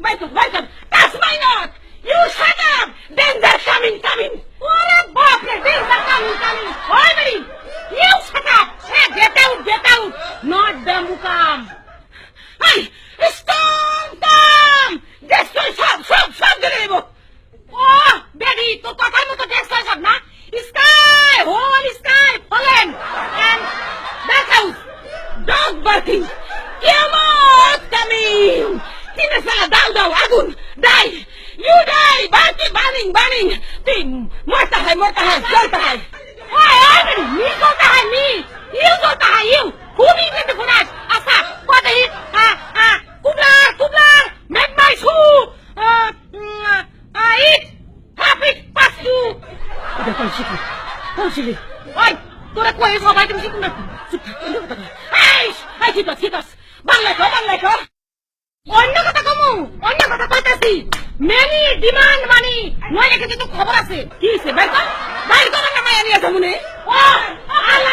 wait. That's my note. You shut up. Danger coming. ওরে বাপ রে, danger coming. Oi, buddy. You shut up. Hey, get out. Not the mukam. Hey, stop. Destroy সব দিয়ে দেব। ও বেডি, তোর কথার মতো destroy সব না। Whole sky fallen. And that house. Dog barking. Kiamat coming. Tina sala দাও আগুন। Die. You die. Burning. তুই মরতা হয়, জ্বলতা হয়। ওই, me জ্বলতা হয়, me. You জ্বলতা হয়, you. Who needs the funas? Asa, what the hit? Kublar. Make my shoe. Eat. Half it, pass you. এটা কোন শিখলি? ওই, তোরা কই সবাই তুমি শিখুন না। এই ঠিক আছে। বাংলা কো। অন্য কথা কইতাছি। মেনি ডিমান্ড মানি। নয় রেখে তো খবর আছে। কি হইছে? বাইর কর না মাইয়া নিয়ে যামুনে। ও আল্লাহ